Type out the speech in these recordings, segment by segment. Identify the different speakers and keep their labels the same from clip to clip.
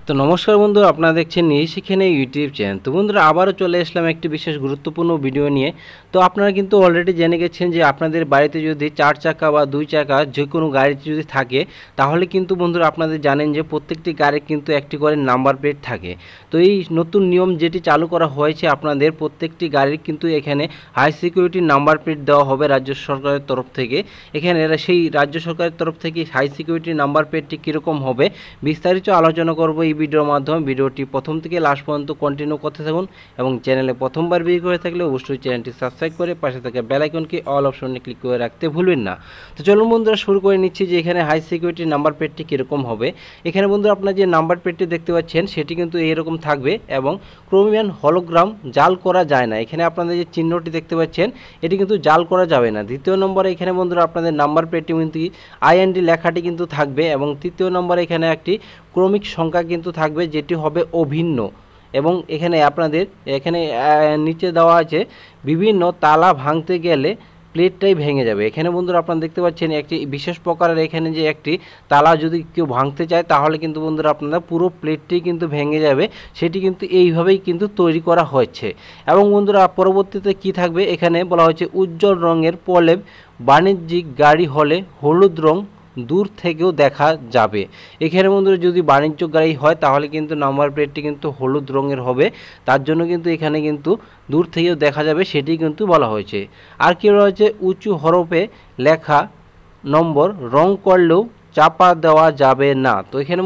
Speaker 1: তো নমস্কার বন্ধু, আপনারা দেখছেন নিয়ে শিখেন ইউটিউব চ্যানেল। তো বন্ধুরা, আবারও চলে আসলাম একটি বিশেষ গুরুত্বপূর্ণ ভিডিও নিয়ে। তো আপনারা কিন্তু অলরেডি জেনে গেছেন যে আপনাদের বাড়িতে যদি 4 চাকা বা 2 চাকা যে কোনো গাড়িতে যদি থাকে, তাহলে কিন্তু বন্ধুরা আপনাদের জানেন যে প্রত্যেকটি গাড়ির কিন্তু একটি করে নাম্বার প্লেট থাকে। তো এই নতুন নিয়ম যেটি চালু করা হয়েছে, আপনাদের প্রত্যেকটি গাড়ির কিন্তু এখানে হাই সিকিউরিটি নাম্বার প্লেট দেওয়া হবে রাজ্য সরকারের তরফ থেকে। এখানে সেই রাজ্য সরকারের তরফ থেকে হাই সিকিউরিটি নাম্বার প্লেটটি কীরকম হবে বিস্তারিত আলোচনা করব এই ভিডিওর মাধ্যমে। ভিডিওটি প্রথম থেকে লাস্ট পর্যন্ত কন্টিনিউ করতে থাকুন এবং চ্যানেলে প্রথমবার ভিজিট করে থাকলে অবশ্যই চ্যানেলটি সাবস্ক্রাইব করে পাশে থাকা বেল আইকনকে অল অপশনে ক্লিক করে রাখতে ভুলবেন না। তো চলুন বন্ধুরা, শুরু করে নিচ্ছি যে এখানে হাই সিকিউরিটি নাম্বার প্লেটটি কীরকম হবে। এখানে বন্ধুরা আপনারা যে নাম্বার প্লেটটি দেখতে পাচ্ছেন সেটি কিন্তু এইরকম থাকবে এবং ক্রোমিয়ান হলোগ্রাম জাল করা যায় না। এখানে আপনাদের যে চিহ্নটি দেখতে পাচ্ছেন এটি কিন্তু জাল করা যাবে না। দ্বিতীয় নম্বরে এখানে বন্ধুরা আপনাদের নাম্বার প্লেটটি কিন্তু আইএনডি লেখাটি কিন্তু থাকবে এবং তৃতীয় নম্বরে এখানে একটি ক্রমিক সংখ্যা কিন্তু থাকবে যেটি হবে অভিন্ন। এবং এখানে আপনাদের এখানে নিচে দেওয়া আছে বিভিন্ন তালা ভাঙতে গেলে প্লেটটাই ভেঙে যাবে। এখানে বন্ধুরা আপনারা দেখতে পাচ্ছেন একটি বিশেষ প্রকারের এখানে যে একটি তালা যদি কেউ ভাঙতে চায় তাহলে কিন্তু বন্ধুরা আপনারা পুরো প্লেটটি কিন্তু ভেঙে যাবে। সেটি কিন্তু এইভাবেই কিন্তু তৈরি করা হয়েছে। এবং বন্ধুরা পরবর্তীতে কি থাকবে, এখানে বলা হয়েছে উজ্জ্বল রঙের প্রলেপ বাণিজ্যিক গাড়ি হলে হলুদ রং দূর থেকেও দেখা যাবে। এখানে বন্ধুরা যদি বাণিজ্যিক গাড়ি হয় তাহলে কিন্তু নাম্বার প্লেটটি কিন্তু হলুদ রঙের হবে, তার জন্য কিন্তু এখানে কিন্তু দূর থেকেও দেখা যাবে সেটি কিন্তু বলা হয়েছে। আর কি রয়েছে, উঁচু হরফে লেখা নম্বর রং করলেও চাপা দেওয়া যাবে না। তো এখানে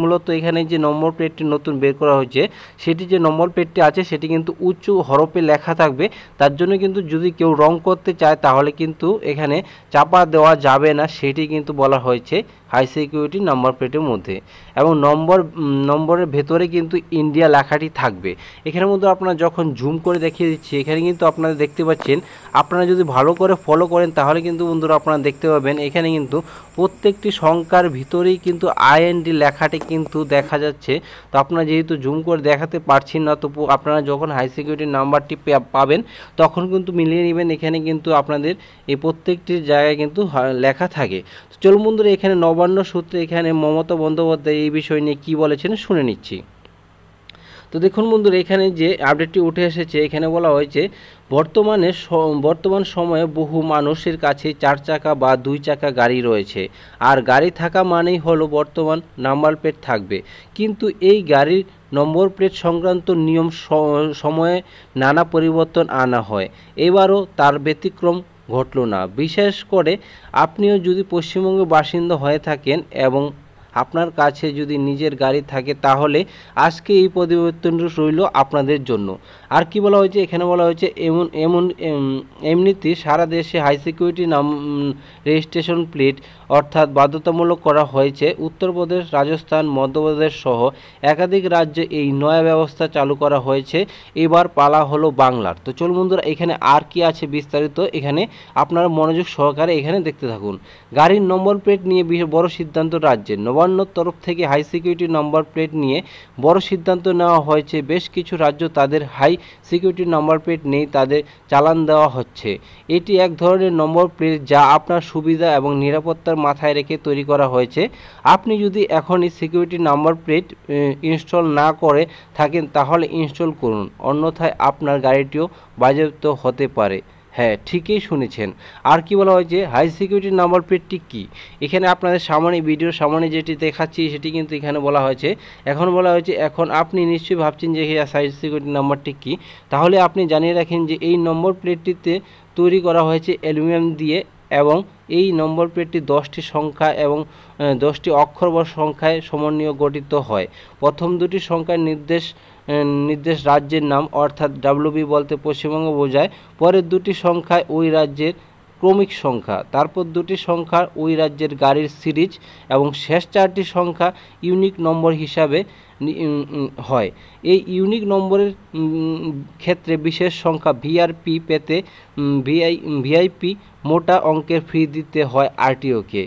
Speaker 1: মূলত এখানে যে নম্বর প্লেটটি নতুন বের করা হয়েছে সেটি যে নম্বর প্লেটটি আছে সেটি কিন্তু উঁচু হরফে লেখা থাকবে, তার জন্য কিন্তু যদি কেউ রং করতে চায় তাহলে কিন্তু এখানে চাপা দেওয়া যাবে না, সেটি কিন্তু বলা হয়েছে হাই সিকিউরিটি নাম্বার প্লেটের মধ্যে। এবং নম্বরের ভেতরে কিন্তু ইন্ডিয়া লেখাটি থাকবে। এখানের মধ্যে আপনারা যখন জুম করে দেখিয়ে দিচ্ছি এখানে কিন্তু আপনারা দেখতে পাচ্ছেন, আপনারা যদি ভালো করে ফলো করেন তাহলে কিন্তু বন্ধুরা আপনারা দেখতে পাবেন এখানে কিন্তু প্রত্যেকটি সংখ্যার ভিতরেই কিন্তু আইএনডি লেখাটি কিন্তু দেখা যাচ্ছে। তো আপনারা যেহেতু জুম করে দেখাতে পারছেন না, তো আপনারা যখন হাই সিকিউরিটি নাম্বারটি পাবেন তখন কিন্তু মিলিয়ে নেবেন। এখানে কিন্তু আপনাদের এই প্রত্যেকটি জায়গায় কিন্তু লেখা থাকে। তো চলুন বন্ধুরা, এখানে নবান্ন সূত্রে এখানে মমতা বন্দ্যোপাধ্যায় এই বিষয় নিয়ে কী বলেছেন শুনে নিচ্ছি। তো দেখুন বন্ধুরা, এখানে যে আপডেটটি উঠে এসেছে এখানে বলা হয়েছে বর্তমান সময়ে বহু মানুষের কাছে 4 চাকা বা 2 চাকা গাড়ি রয়েছে। আর গাড়ি থাকা মানেই হলো বর্তমান নাম্বার প্লেট থাকবে। কিন্তু এই গাড়ির নম্বর প্লেট সংক্রান্ত নিয়ম সময়ে নানা পরিবর্তন আনা হয়। এবারও তার ব্যতিক্রম ঘটল না। বিশেষ করে আপনিও যদি পশ্চিমবঙ্গের বাসিন্দা হয়ে থাকেন এবং আপনার কাছে যদি নিজের গাড়ি থাকে তাহলে আজকে এই পরিবর্তনটি রইল আপনাদের জন্য। আর কি বলা হয়েছে, এখানে বলা হয়েছে এমনিতেই সারা দেশে হাই সিকিউরিটি রেজিস্ট্রেশন প্লেট অর্থাৎ বাধ্যতামূলক করা হয়েছে। উত্তরপ্রদেশ, রাজস্থান, মধ্যপ্রদেশ সহ একাধিক রাজ্যে এই নয়া ব্যবস্থা চালু করা হয়েছে। এবার পালা হলো বাংলার। তো চলুন বন্ধুরা, এখানে আর কি আছে বিস্তারিত এখানে আপনারা মনোযোগ সহকারে এখানে দেখতে থাকুন। গাড়ির নম্বর প্লেট নিয়ে বড় সিদ্ধান্ত রাজ্যের। নবান্নর তরফ থেকে হাই সিকিউরিটি নম্বর প্লেট নিয়ে বড় সিদ্ধান্ত নেওয়া হয়েছে। বেশ কিছু রাজ্য তাদের হাই সিকিউরিটি নম্বর প্লেট নেই, তাদের চালান দেওয়া হচ্ছে। এটি এক ধরনের নম্বর প্লেট যা আপনার সুবিধা এবং নিরাপত্তার মাথায় রেখে তৈরি করা হয়েছে। আপনি যদি এখনই সিকিউরিটি নাম্বার প্লেট ইনস্টল না করে থাকেন তাহলে ইনস্টল করুন, অন্যথায় আপনার গাড়িটিও বাজেয়াপ্ত হতে পারে। হ্যাঁ, ঠিকই শুনেছেন। আর কি বলা হয়েছে, হাই সিকিউরিটি নাম্বার প্লেটটি কী, এখানে আপনাদের সামনে ভিডিওর সামনে যেটি দেখাচ্ছি সেটি কিন্তু এখানে বলা হয়েছে। এখন বলা হয়েছে, এখন আপনি নিশ্চয়ই ভাবছেন যে হাই সিকিউরিটি নাম্বারটি কী। তাহলে আপনি জানিয়ে রাখেন যে এই নম্বর প্লেটটিতে তৈরি করা হয়েছে অ্যালুমিনিয়াম দিয়ে এবং এই নম্বর প্লেটটি 10টি সংখ্যা এবং 10টি অক্ষর বা সংখ্যায় সমন্বয়ে গঠিত হয়। প্রথম দুটি সংখ্যার নির্দেশ রাজ্যের নাম অর্থাৎ ডাব্লিউবি বলতে পশ্চিমবঙ্গ বোঝায়। পরের দুটি সংখ্যায় ওই রাজ্যের ক্রমিক সংখ্যা, তারপর দুটি সংখ্যা ওই রাজ্যের গাড়ির সিরিজ এবং শেষ 4টি সংখ্যা ইউনিক নম্বর হিসাবে হয়। এই ইউনিক নম্বরের ক্ষেত্রে বিশেষ সংখ্যা ভিআরপি পেতে ভিআইপি মোটা অঙ্কের ফি দিতে হয় আরটিওকে।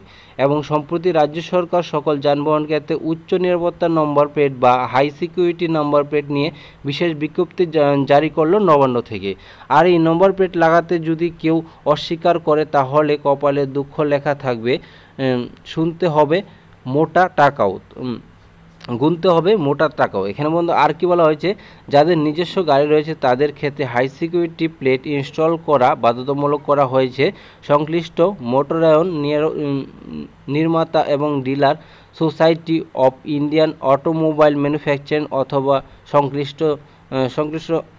Speaker 1: এবং সম্প্রতি রাজ্য সরকার সকল যানবাহন ক্ষেত্রে উচ্চ নিরাপত্তার নম্বর প্লেট বা হাই সিকিউরিটি নম্বর প্লেট নিয়ে বিশেষ বিজ্ঞপ্তি জারি করলো নবান্ন থেকে। আর এই নম্বর প্লেট লাগাতে যদি কেউ অস্বীকার করে তাহলে কপালে দুঃখ লেখা থাকবে, শুনতে হবে মোটা টাকাও। গুনতে হবে মোটা টাকাও। এখানে বন্ধু আর কি বলা হয়েছে, যাদের নিজস্ব গাড়ি রয়েছে তাদের ক্ষেত্রে হাই সিকিউরিটি প্লেট ইনস্টল করা বাধ্যতামূলক করা হয়েছে। সংশ্লিষ্ট মোটরায়ন নির্মাতা এবং dealer society of Indian automobile manufacturing অথবা সংশ্লিষ্ট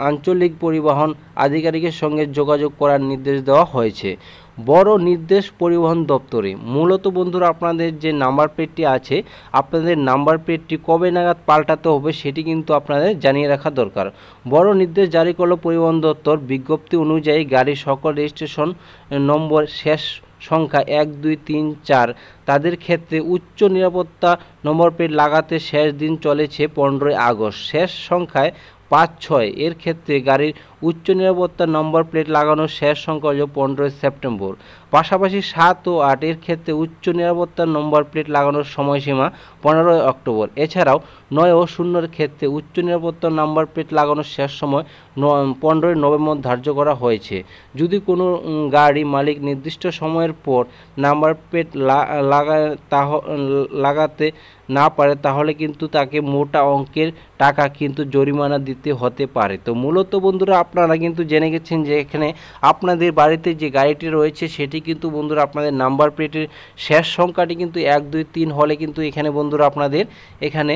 Speaker 1: আঞ্চলিক পরিবহন আধিকারিকের সঙ্গে যোগাযোগ করার নির্দেশ দেওয়া হয়েছে। বড় নির্দেশ পরিবহন দপ্তরে। মূলত বন্ধুরা আপনাদের যে নাম্বার প্লেটটি আছে, আপনাদের নাম্বার প্লেটটি কবে নাগাদ পাল্টাতে হবে সেটি কিন্তু আপনাদের জানিয়ে রাখা দরকার। বড় নির্দেশ জারি করল পরিবহন দপ্তর। বিজ্ঞপ্তি অনুযায়ী গাড়ির সকল রেজিস্ট্রেশন নম্বর শেষ সংখ্যা 1, 2, 3, 4 তাদের ক্ষেত্রে উচ্চ নিরাপত্তা নম্বর প্লেট লাগাতে শেষ দিন চলেছে 15 আগস্ট। শেষ সংখ্যায় 5, 6 এর ক্ষেত্রে গাড়ির উচ্চ নিরাপত্তা নম্বর প্লেট লাগানোর শেষ সংখ্যা হল 15 সেপ্টেম্বর। পাশাপাশি 7 ও 8 এর ক্ষেত্রে উচ্চ নিরাপত্তা নম্বর প্লেট লাগানোর সময়সীমা 15 অক্টোবর। এছাড়াও 9 ও 0 এর ক্ষেত্রে উচ্চ নিরাপত্তা নাম্বার প্লেট লাগানোর শেষ সময় 15 নভেম্বর ধার্য করা হয়েছে। যদি কোনো গাড়ি মালিক নির্দিষ্ট সময়ের পর নাম্বার প্লেট লাগাতে না পারে তাহলে কিন্তু তাকে মোটা অঙ্কের টাকা কিন্তু জরিমানা দিতে হতে পারে। তো মূলত বন্ধুরা আপনারা কিন্তু জেনে গেছেন যে এখানে আপনাদের বাড়িতে যে গাড়িটি রয়েছে সেটি কিন্তু বন্ধুরা আপনাদের নাম্বার প্লেটের শেষ সংখ্যাটি কিন্তু 1, 2, 3 হলে কিন্তু এখানে বন্ধুরা আপনাদের এখানে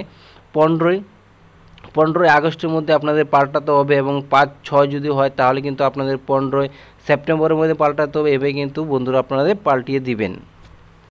Speaker 1: 15 আগস্টের মধ্যে আপনাদের পাল্টাতে হবে এবং 5, 6 যদি হয় তাহলে কিন্তু আপনাদের 15 সেপ্টেম্বরের মধ্যে পাল্টাতে হবে। এভাবে কিন্তু বন্ধুরা আপনাদের পাল্টিয়ে দিবেন।